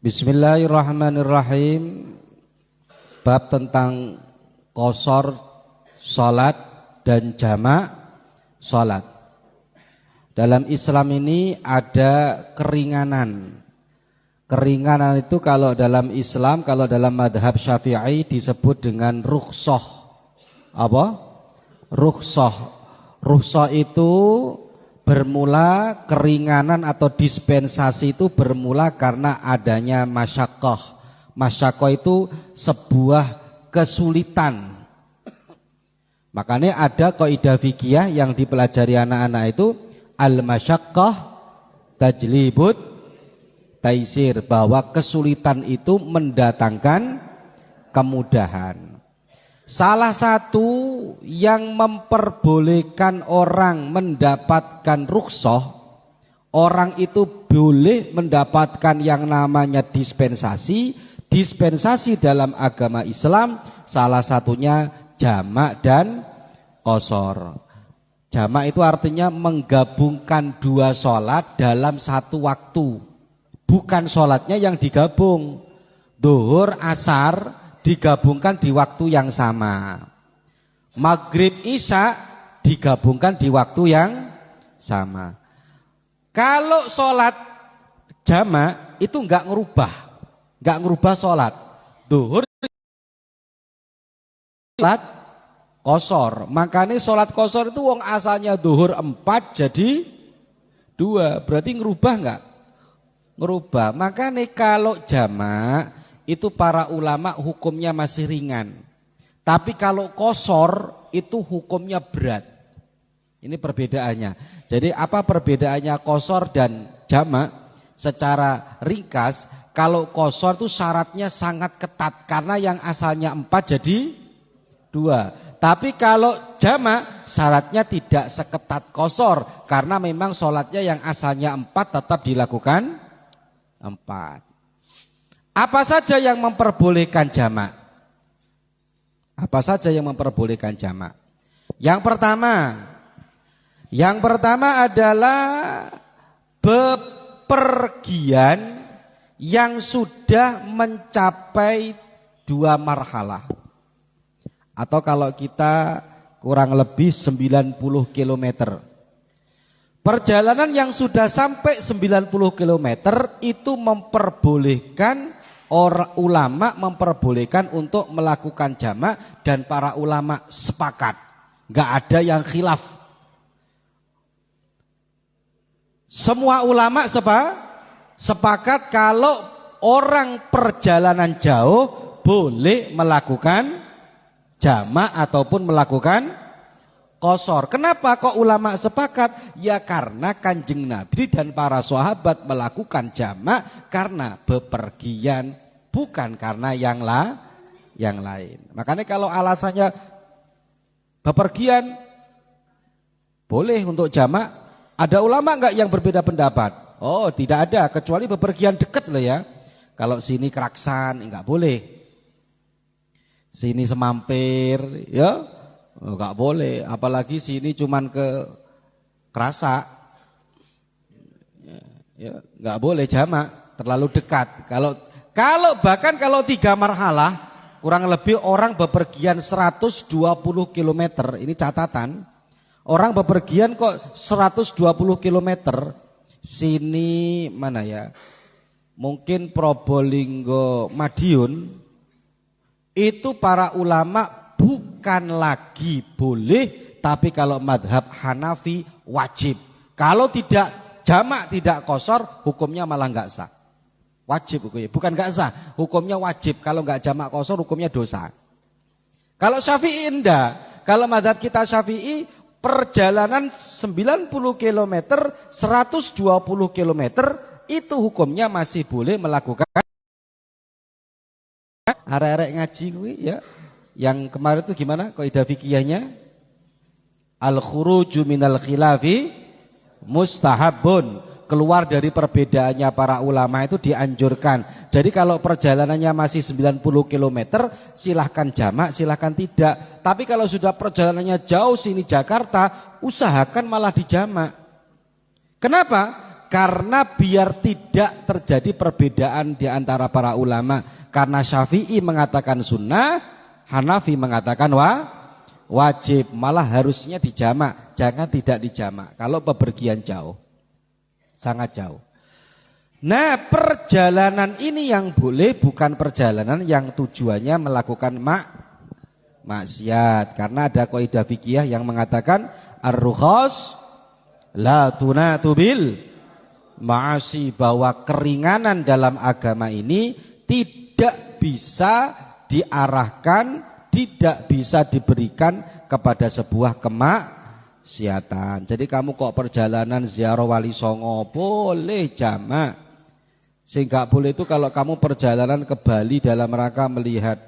Bismillahirrahmanirrahim. Bab tentang qashar salat dan jamak salat. Dalam Islam ini ada keringanan. Keringanan itu kalau dalam Islam, kalau dalam madhab Syafi'i disebut dengan rukhsah. Apa? Rukhsah. Rukhsah itu bermula, keringanan atau dispensasi itu bermula karena adanya masyaqqah. Masyaqqah itu sebuah kesulitan. Makanya ada kaidah fikih yang dipelajari anak-anak itu al-masyaqqah tajlibut taisir, bahwa kesulitan itu mendatangkan kemudahan. Salah satu yang memperbolehkan orang mendapatkan rukhsah, orang itu boleh mendapatkan yang namanya dispensasi. Dispensasi dalam agama Islam salah satunya jamak dan qashar. Jamak itu artinya menggabungkan dua sholat dalam satu waktu. Bukan sholatnya yang digabung. Zuhur, asar digabungkan di waktu yang sama. Maghrib, isya digabungkan di waktu yang sama. Kalau sholat jamak itu enggak ngerubah sholat. Zuhur, sholat qashar. Makanya sholat qashar itu wong asalnya zuhur 4 jadi 2. Berarti ngerubah enggak? Ngerubah. Makanya kalau jamak itu para ulama hukumnya masih ringan. Tapi kalau qashar itu hukumnya berat. Ini perbedaannya. Jadi apa perbedaannya qashar dan jamak? Secara ringkas, kalau qashar itu syaratnya sangat ketat karena yang asalnya 4 jadi 2. Tapi kalau jamak syaratnya tidak seketat qashar karena memang sholatnya yang asalnya 4 tetap dilakukan 4. Apa saja yang memperbolehkan jamak? Apa saja yang memperbolehkan jamak? Yang pertama adalah bepergian yang sudah mencapai 2 marhalah. Atau kalau kita kurang lebih 90 km. Perjalanan yang sudah sampai 90 km itu memperbolehkan, ulama memperbolehkan untuk melakukan jamak dan para ulama sepakat. Enggak ada yang khilaf. Semua ulama sepakat kalau orang perjalanan jauh boleh melakukan jamak ataupun melakukan qashar. Kenapa kok ulama sepakat? Ya karena Kanjeng Nabi dan para sahabat melakukan jamak karena bepergian, bukan karena yang lain. Makanya kalau alasannya bepergian boleh untuk jamak, ada ulama enggak yang berbeda pendapat? Oh, tidak ada, kecuali bepergian dekat loh ya. Kalau sini Keraksan enggak boleh. Sini Semampir ya enggak boleh, apalagi sini cuman ke Kerasa. Ya, enggak boleh jamak, terlalu dekat. Kalau bahkan kalau 3 marhalah, kurang lebih orang bepergian 120 km, ini catatan. Orang bepergian kok 120 km. Sini mana ya? Mungkin Probolinggo, Madiun. Itu para ulama bukan lagi boleh, tapi kalau madhab Hanafi wajib. Kalau tidak jamak, tidak qashar, hukumnya malah enggak sah. Wajib hukumnya, bukan enggak sah, hukumnya wajib. Kalau enggak jamak qashar, hukumnya dosa. Kalau Syafi'i enggak. Kalau madhab kita Syafi'i, perjalanan 90 km, 120 km, itu hukumnya masih boleh melakukan. Arek-arek ngaji kuwi ya. Yang kemarin itu gimana kaidah fikihnya? Al-khuruju minal khilafi mustahabun. Keluar dari perbedaannya para ulama itu dianjurkan. Jadi kalau perjalanannya masih 90 km, silahkan jamak, silahkan tidak. Tapi kalau sudah perjalanannya jauh, sini Jakarta, usahakan malah dijamak. Kenapa? Karena biar tidak terjadi perbedaan di antara para ulama. Karena Syafi'i mengatakan sunnah, Hanafi mengatakan wajib. Malah harusnya dijamak, jangan tidak dijamak. Kalau bepergian jauh, sangat jauh. Nah, perjalanan ini yang boleh, bukan perjalanan yang tujuannya melakukan maksiat. Karena ada kaidah fikih yang mengatakan ar-rukhas la tunatu bil ma'asi, bahwa keringanan dalam agama ini tidak bisa diarahkan, tidak bisa diberikan kepada sebuah kemaksiatan. Jadi kamu kok perjalanan ziarah Wali Songo boleh jamak. Sehingga boleh itu kalau kamu perjalanan ke Bali dalam rangka melihat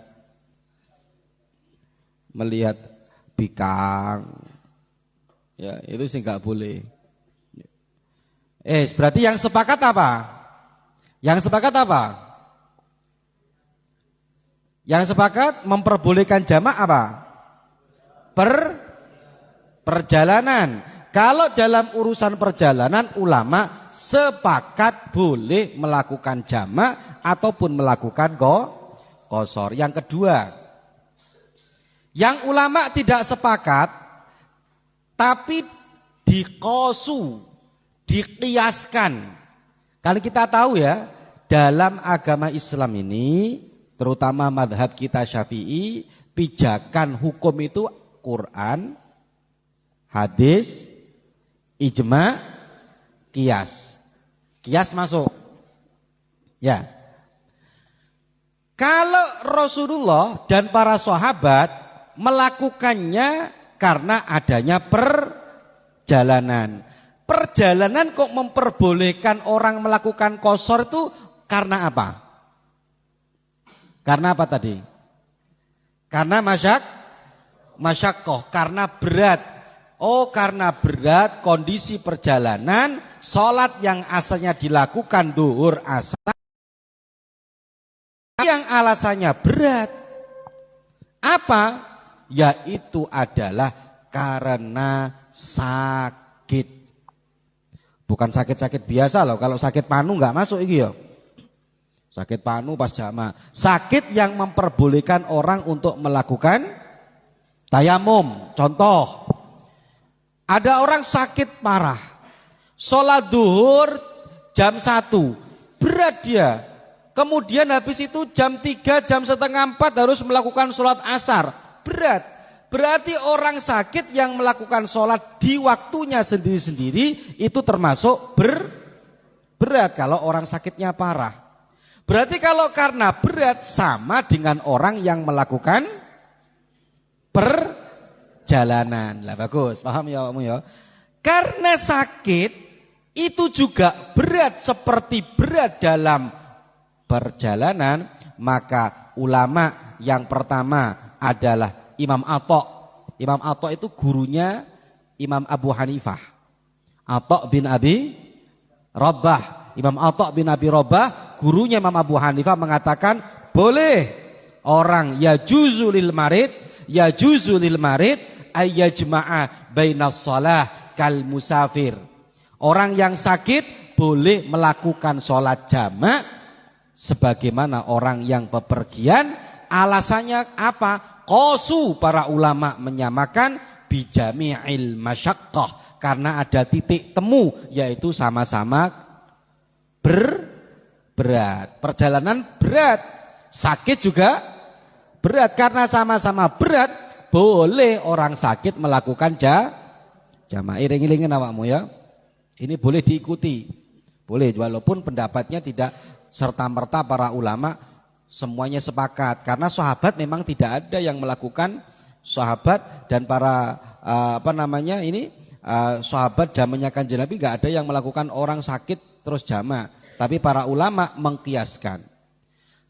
bikang, ya itu sih nggak boleh. Berarti yang sepakat apa? Yang sepakat apa? Yang sepakat memperbolehkan jamak apa? Perjalanan. Kalau dalam urusan perjalanan ulama sepakat boleh melakukan jamak ataupun melakukan qosor. Yang kedua, yang ulama tidak sepakat tapi dikosu, dikiaskan. Kalau kita tahu ya, dalam agama Islam ini, terutama madhab kita Syafi'i, pijakan hukum itu Quran, hadis, ijma, kias. Kias masuk. Ya. Kalau Rasulullah dan para sahabat melakukannya karena adanya perjalanan. Perjalanan kok memperbolehkan orang melakukan qosor itu karena apa? Karena apa tadi? Karena masyaqqah, karena berat. Oh, karena berat kondisi perjalanan, sholat yang asalnya dilakukan duhur asar, yang alasannya berat. Apa? Yaitu adalah karena sakit. Bukan sakit-sakit biasa loh. Kalau sakit panu nggak masuk iki ya. Sakit panu pas jamaah. Sakit yang memperbolehkan orang untuk melakukan tayamum. Contoh, ada orang sakit parah, sholat duhur jam 1, berat dia. Kemudian habis itu jam 3, jam setengah 4 harus melakukan sholat asar, berat. Berarti orang sakit yang melakukan sholat di waktunya sendiri-sendiri itu termasuk berat kalau orang sakitnya parah. Berarti kalau karena berat sama dengan orang yang melakukan perjalanan. Lah bagus, paham ya kamu ya? Karena sakit itu juga berat seperti berat dalam perjalanan, maka ulama yang pertama adalah Imam Atha. Imam Atha itu gurunya Imam Abu Hanifah. Atha bin Abi Rabbah. Imam Atha bin Abi Rabbah, gurunya Imam Abu Hanifah mengatakan boleh orang yajuzu lil marid ayyajma'a bainas shalah kal musafir. Orang yang sakit boleh melakukan sholat jamak sebagaimana orang yang bepergian. Alasannya apa? Qasu, para ulama menyamakan bijami'il masyaqqah, karena ada titik temu yaitu sama-sama berat. Perjalanan berat, sakit juga berat. Karena sama-sama berat, boleh orang sakit melakukan jamaah. Iring-iringin awakmu ya. Ini boleh diikuti. Boleh, walaupun pendapatnya tidak serta-merta para ulama semuanya sepakat. Karena sahabat memang tidak ada yang melakukan, sahabat dan para sahabat zamannya Kanjeng Nabi enggak ada yang melakukan orang sakit terus jamaah. Tapi para ulama mengkiaskan.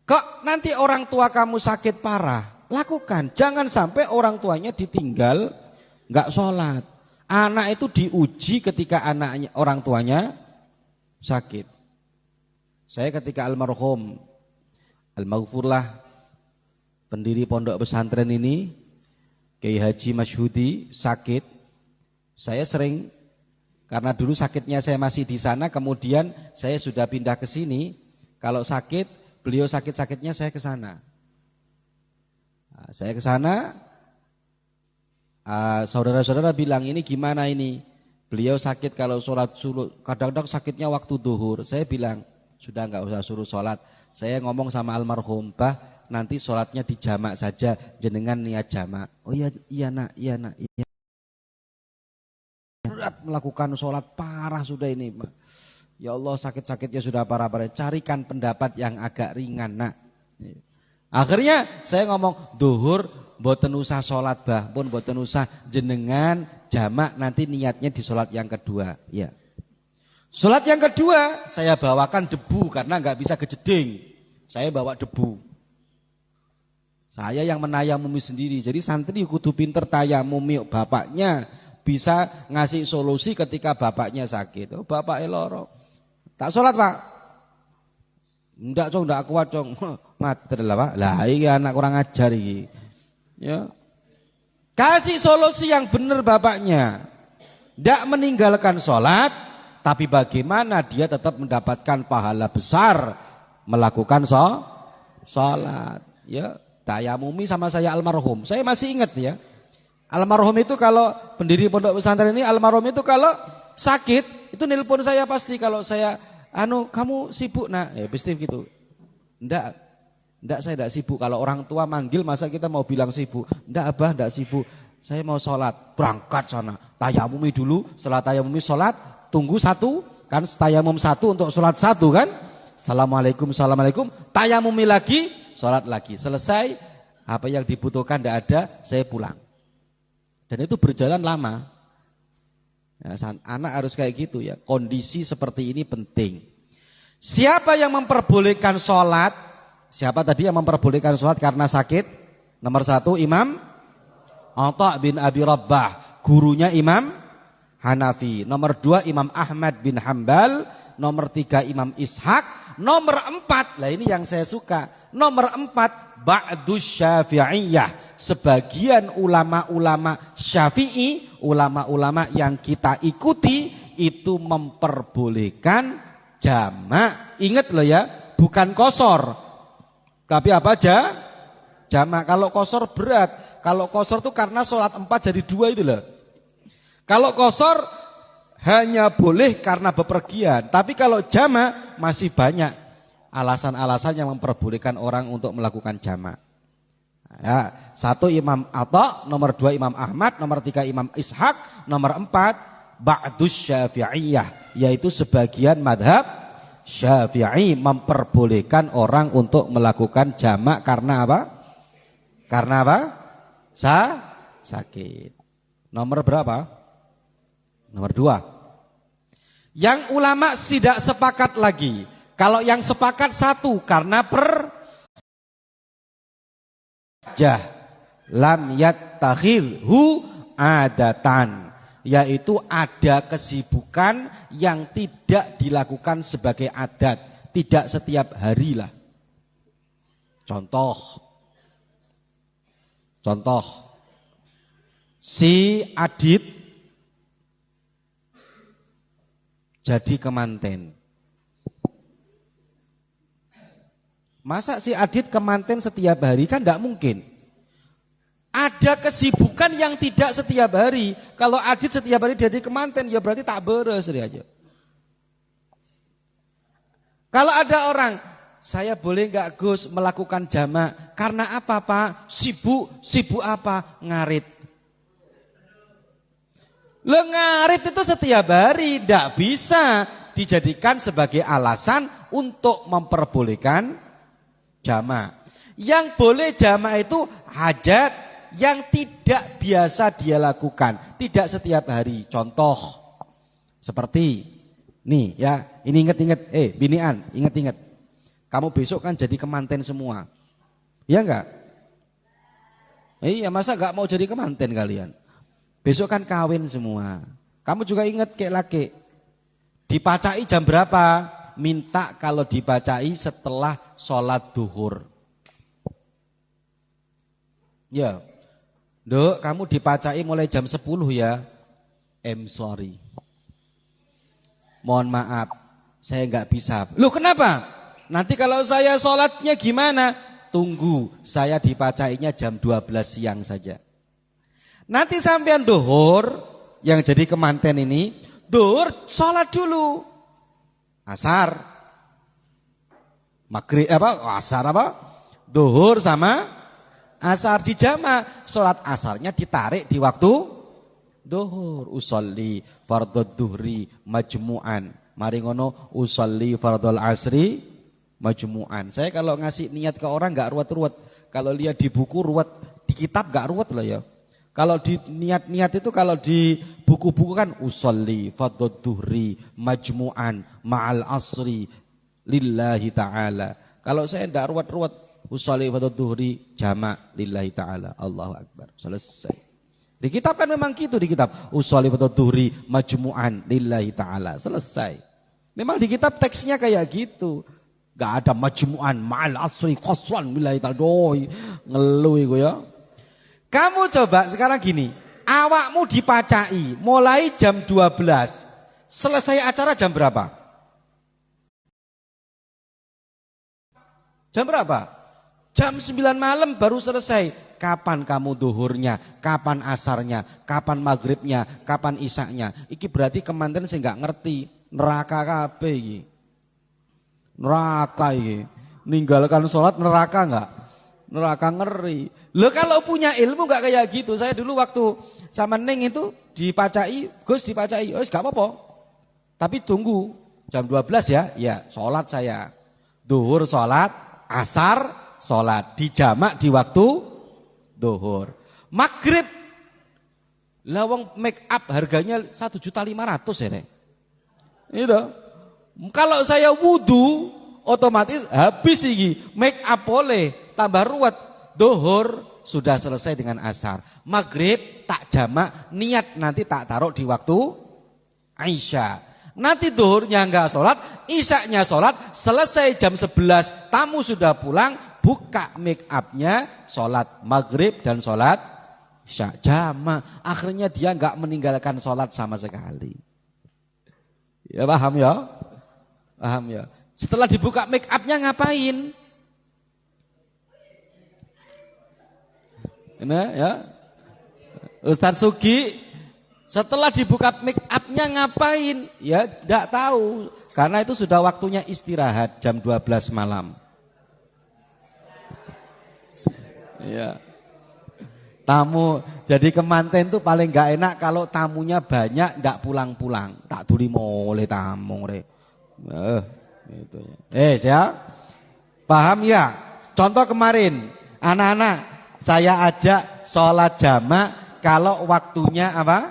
Kok nanti orang tua kamu sakit parah? Lakukan. Jangan sampai orang tuanya ditinggal enggak sholat. Anak itu diuji ketika anaknya, orang tuanya sakit. Saya ketika almarhum Al-Maghfurlah pendiri pondok pesantren ini, Kiai Haji Masyhudi sakit. Saya sering Karena dulu sakitnya saya masih di sana, kemudian saya sudah pindah ke sini. Kalau sakit, beliau sakit-sakitnya saya ke sana. Nah, saya ke sana, saudara-saudara bilang, ini gimana ini? Beliau sakit kalau sholat suruh, kadang-kadang sakitnya waktu duhur. Saya bilang, sudah enggak usah suruh sholat. Saya ngomong sama almarhum, Bah, nanti sholatnya di jamak saja, jenengan niat jamak. Oh iya, iya nak, iya. Berat melakukan sholat, parah sudah ini. Ya Allah, sakit-sakitnya sudah parah-parah. Carikan pendapat yang agak ringan nak. Akhirnya saya ngomong, duhur mboten usah sholat bah, pun mboten usah, jenengan jamak nanti niatnya di sholat yang kedua. Ya. Sholat yang kedua saya bawakan debu karena nggak bisa kejeding. Saya bawa debu. Saya yang menayamumi sendiri. Jadi santri kudu pinter tayamumi bapaknya. Bisa ngasih solusi ketika bapaknya sakit. Oh, bapak eloro. Tak sholat pak? Enggak cong, enggak kuat cong. Mater lah pak. Lah ini anak kurang ajar ini. Ya. Kasih solusi yang benar bapaknya. Enggak meninggalkan sholat. Tapi bagaimana dia tetap mendapatkan pahala besar melakukan sholat. Ya. Tayamumi sama saya almarhum. Saya masih ingat ya. Almarhum itu kalau pendiri pondok pesantren ini, almarhum itu kalau sakit itu nelpon saya pasti kalau saya kamu sibuk nak, ya pasti gitu. Enggak saya enggak sibuk. Kalau orang tua manggil masa kita mau bilang sibuk? Enggak abah, enggak sibuk. Saya mau sholat, berangkat sana. Tayamumi dulu, setelah tayamumi sholat, tunggu satu, kan tayamum satu untuk sholat satu kan? Assalamualaikum, tayamumi lagi, sholat lagi. Selesai, apa yang dibutuhkan enggak ada, saya pulang. Dan itu berjalan lama. Ya, anak harus kayak gitu ya. Kondisi seperti ini penting. Siapa yang memperbolehkan sholat? Siapa tadi yang memperbolehkan sholat karena sakit? Nomor 1 Imam Atha bin Abi Rabbah, gurunya Imam Hanafi. Nomor 2 Imam Ahmad bin Hambal. Nomor 3 Imam Ishaq. Nomor 4, lah ini yang saya suka. Nomor 4 Ba'dus Syafi'iyah. Sebagian ulama-ulama Syafi'i, ulama-ulama yang kita ikuti itu memperbolehkan jamak. Ingat loh ya, bukan qashar. Tapi apa aja? Jamak. Kalau qashar berat. Kalau qashar itu karena sholat 4 jadi 2 itu loh. Kalau qashar hanya boleh karena bepergian. Tapi kalau jamak masih banyak alasan-alasan yang memperbolehkan orang untuk melakukan jamak. Ya, 1 Imam Atha, nomor 2 Imam Ahmad, nomor 3 Imam Ishaq, nomor 4 Ba'dus Syafi'iyah, yaitu sebagian madhab Syafi'i memperbolehkan orang untuk melakukan jamak karena apa? Karena apa? Sakit. Nomor berapa? Nomor 2. Yang ulama tidak sepakat lagi. Kalau yang sepakat 1 karena lam yattakhidhu adatan, yaitu ada kesibukan yang tidak dilakukan sebagai adat, tidak setiap hari lah. Contoh si Adit jadi kemanten. Masa si Adit kemanten setiap hari? Kan tidak mungkin. Ada kesibukan yang tidak setiap hari. Kalau Adit setiap hari jadi kemanten, ya berarti tak beres aja. Kalau ada orang, saya boleh nggak Gus melakukan jamak? Karena apa Pak? Sibuk apa? Ngarit. Ngarit itu setiap hari, tidak bisa dijadikan sebagai alasan untuk memperbolehkan jamak. Yang boleh jamak itu hajat yang tidak biasa dia lakukan, tidak setiap hari. Contoh seperti nih ya, ini ingat-ingat, binian, ingat-ingat. Kamu besok kan jadi kemanten semua. Ya enggak? Iya, masa enggak mau jadi kemanten kalian? Besok kan kawin semua. Kamu juga ingat kayak laki. Dipacai jam berapa? Minta kalau dibacai setelah sholat duhur. Ya, Dok, kamu dipacai mulai jam 10 ya. Sorry. mohon maaf, saya nggak bisa. Loh kenapa? Nanti kalau saya sholatnya gimana? Tunggu, saya dipacainya jam 12 siang saja. Nanti sampean duhur, yang jadi kemanten ini, duhur sholat dulu. Asar, maghrib asar duhur sama asar dijama. Sholat asarnya ditarik di waktu duhur. Usolli fardhu duhri majmu'an. Mari ngono usolli fardhul asri majmu'an. Saya kalau ngasih niat ke orang enggak ruwet-ruwet. Kalau lihat di buku ruwet, di kitab enggak ruwet lah ya. Kalau di niat-niat itu kalau di buku-buku kan usolli fardhu duhri majmu'an ma'al asri lillahi ta'ala. Kalau saya enggak ruwet-ruwet, usolli fardhu duhri jama' lillahi ta'ala. Allahu akbar. Selesai. Di kitab kan memang gitu di kitab. Usolli fardhu duhri majmu'an lillahi ta'ala. Selesai. Memang di kitab teksnya kayak gitu. Gak ada majmu'an ma'al asri qasran lillahi ta'ala. Doi, ngeluh iku ya. Kamu coba sekarang gini, awakmu dipacai mulai jam 12. Selesai acara jam berapa? Jam berapa? Jam 9 malam baru selesai. Kapan kamu duhurnya, kapan asarnya, kapan maghribnya, kapan isaknya. Iki berarti kemanten saya nggak ngerti. Neraka kabeh iki. Neraka iki. Ninggalkan sholat neraka enggak? Neraka ngeri. Loh kalau punya ilmu enggak kayak gitu. Saya dulu waktu sama Neng itu dipacai, Gus dipacai. Oh enggak apa-apa. Tapi tunggu jam 12 ya. Ya, sholat saya. Duhur sholat, asar sholat. Dijamak di waktu duhur. Maghrib. Lawang make up harganya 1.500.000 ya, Nek. Itu. Kalau saya wudu otomatis habis iki. Make up boleh. Tambah ruwet, duhur sudah selesai dengan asar. Maghrib tak jamak, niat nanti tak taruh di waktu Isya. Nanti duhurnya enggak sholat, isaknya sholat, selesai jam 11, tamu sudah pulang, buka make upnya, sholat maghrib dan sholat Isya. Jamak, akhirnya dia enggak meninggalkan sholat sama sekali. Ya paham ya? Paham ya? Setelah dibuka make upnya ngapain? Nah, ya. Ustaz Sugi setelah dibuka make upnya ngapain? Ya enggak tahu. Karena itu sudah waktunya istirahat jam 12 malam. Ya. Tamu jadi kemanten tuh paling enggak enak kalau tamunya banyak enggak pulang-pulang. Tak duli oleh tamu re. Gitu ya. Ya. Paham ya? Contoh kemarin anak-anak saya ajak sholat jamak kalau waktunya apa?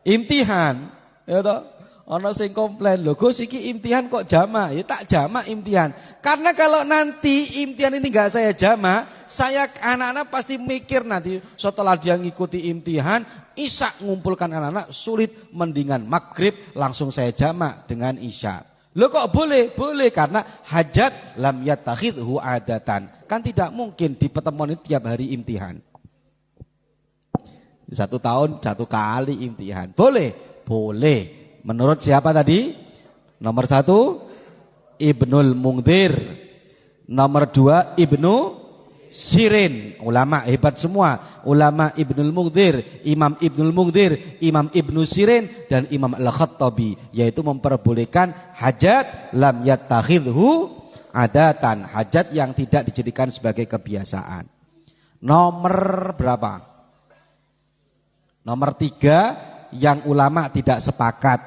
Imtihan. Ya toh? Ono sing komplain, "Lho Gus iki imtihan kok jamak?" Ya tak jamak imtihan. Karena kalau nanti imtihan ini enggak saya jamak, saya anak-anak pasti mikir nanti setelah dia ngikuti imtihan, Isya ngumpulkan anak-anak sulit, mendingan maghrib langsung saya jamak dengan Isya. Loh kok boleh? Boleh karena hajat lam yattakhidhu adatan. Kan tidak mungkin di pertemuan itu tiap hari imtihan. 1 tahun 1 kali imtihan. Boleh? Boleh. Menurut siapa tadi? Nomor 1 Ibnul Mungdir. Nomor 2 Ibnu Sirin. Ulama hebat semua. Ulama Ibnul Mungdir, Imam Ibnul Mungdir, Imam Ibnu Sirin dan Imam Al-Khattabi, yaitu memperbolehkan hajat lam yattakhidhu adatan, hajat yang tidak dijadikan sebagai kebiasaan. Nomor berapa? Nomor 3 yang ulama tidak sepakat.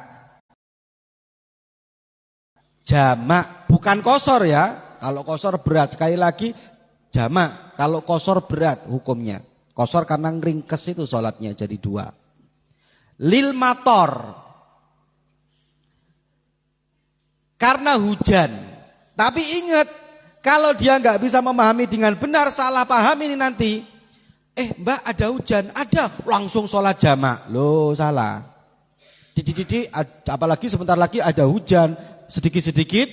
Jamak bukan qashar ya. Kalau qashar berat, sekali lagi jamak. Kalau qashar berat hukumnya. Qashar karena ringkes itu sholatnya jadi 2. Lil mator. Karena hujan. Tapi ingat, kalau dia nggak bisa memahami dengan benar, salah paham ini nanti. Mbak ada hujan, ada, langsung sholat jamak. Loh salah. Apalagi sebentar lagi ada hujan, sedikit-sedikit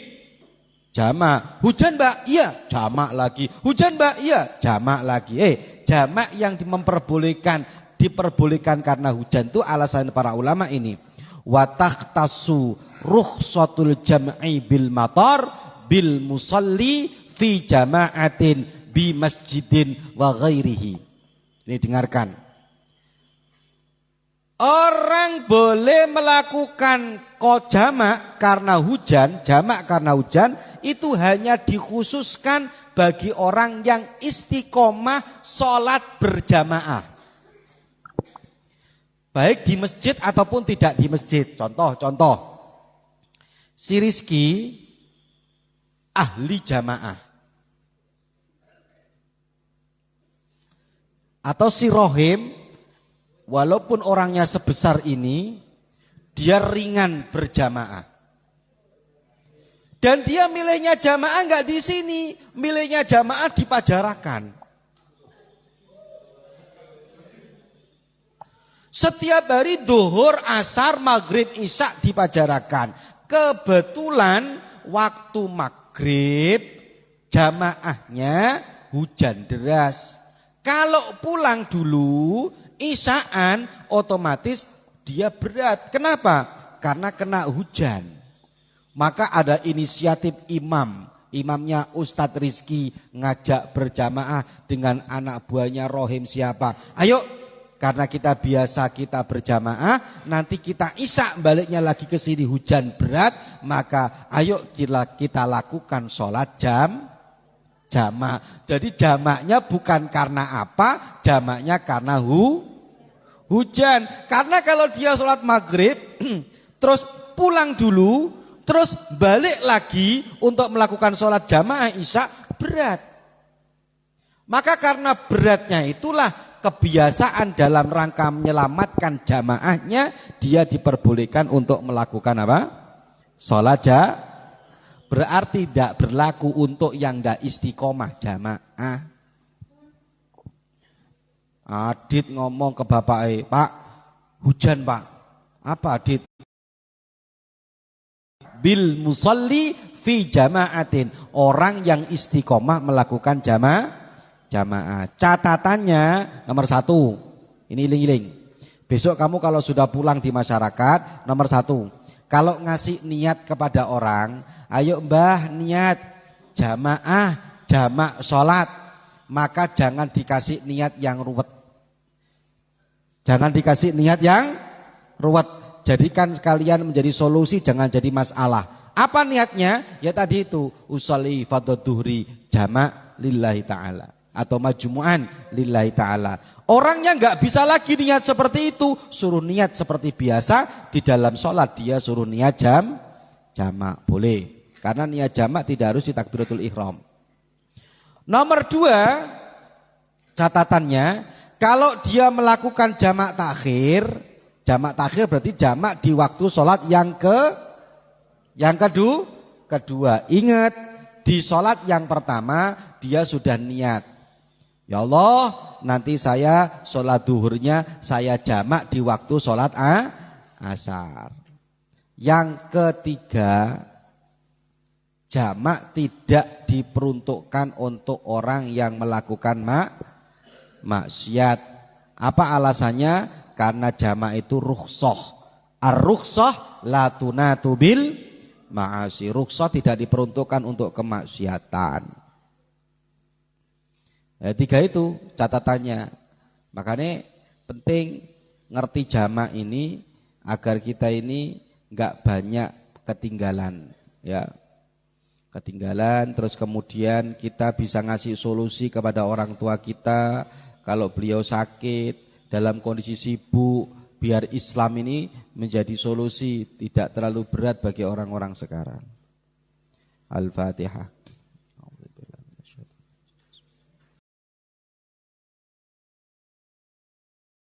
jamak. Hujan mbak, iya, jamak lagi. Hujan mbak, iya, jamak lagi. Jamak yang diperbolehkan karena hujan itu alasan para ulama ini. Wa takhtassu rukhsatul jam'i bil matar bil musalli fi jama'atin bi masjidin wa ghairihi. Ini dengarkan. Orang boleh melakukan jamak karena hujan, jamak karena hujan itu hanya dikhususkan bagi orang yang istiqomah sholat berjamaah. Baik di masjid ataupun tidak di masjid. Contoh. Si Rizky ahli jamaah. Atau si Rohim walaupun orangnya sebesar ini, dia ringan berjamaah. Dan dia milihnya jamaah enggak di sini, milihnya jamaah di Pajarakan. Setiap hari duhur, asar, maghrib, isya di Pajarakan. Kebetulan waktu maghrib jamaahnya hujan deras. Kalau pulang dulu isyaan otomatis dia berat. Kenapa? Karena kena hujan. Maka ada inisiatif imam. Imamnya Ustadz Rizky ngajak berjamaah dengan anak buahnya Rohim siapa. Ayo, karena kita biasa kita berjamaah, nanti kita isya baliknya lagi ke sini hujan berat, maka ayo kita lakukan sholat jamak. Jadi jamaknya bukan karena apa, jamaknya karena hujan. Karena kalau dia sholat maghrib, terus pulang dulu, terus balik lagi untuk melakukan sholat jamaah isya, berat. Maka karena beratnya itulah kebiasaan dalam rangka menyelamatkan jamaahnya, dia diperbolehkan untuk melakukan apa? Sholat berarti tidak berlaku untuk yang tidak istiqomah jamaah. Adit ngomong ke bapak, Pak, hujan Pak. Apa Adit? Bil musalli fi jama'atin. Orang yang istiqomah melakukan jamaah. Catatannya nomor 1. Ini iling-iling. Besok kamu kalau sudah pulang di masyarakat, nomor 1. Kalau ngasih niat kepada orang, ayo mbah niat jamak sholat, maka jangan dikasih niat yang ruwet. Jangan dikasih niat yang ruwet. Jadikan sekalian menjadi solusi, jangan jadi masalah. Apa niatnya? Ya tadi itu, usolli fardhuhri jamak lillahi ta'ala. Atau majmu'an lillahi ta'ala. Orangnya enggak bisa lagi niat seperti itu, suruh niat seperti biasa. Di dalam sholat dia suruh niat jamak, boleh. Karena niat jamak tidak harus di takbiratul ihram. Nomor 2, catatannya, kalau dia melakukan jamak takhir berarti jamak di waktu sholat yang kedua. Ingat, di sholat yang pertama dia sudah niat. Ya Allah, nanti saya sholat duhurnya saya jamak di waktu sholat asar. Yang ketiga, jamak tidak diperuntukkan untuk orang yang melakukan maksiat. Apa alasannya? Karena jamak itu rukhsah. Ar-rukhsah la tunatu bil ma'asi. Rukhsah tidak diperuntukkan untuk kemaksiatan. 3 itu catatannya. Makanya penting ngerti jamak ini agar kita ini enggak banyak ketinggalan, ya. Ketinggalan, terus kemudian kita bisa ngasih solusi kepada orang tua kita kalau beliau sakit, dalam kondisi sibuk, biar Islam ini menjadi solusi tidak terlalu berat bagi orang-orang sekarang. Al-Fatihah.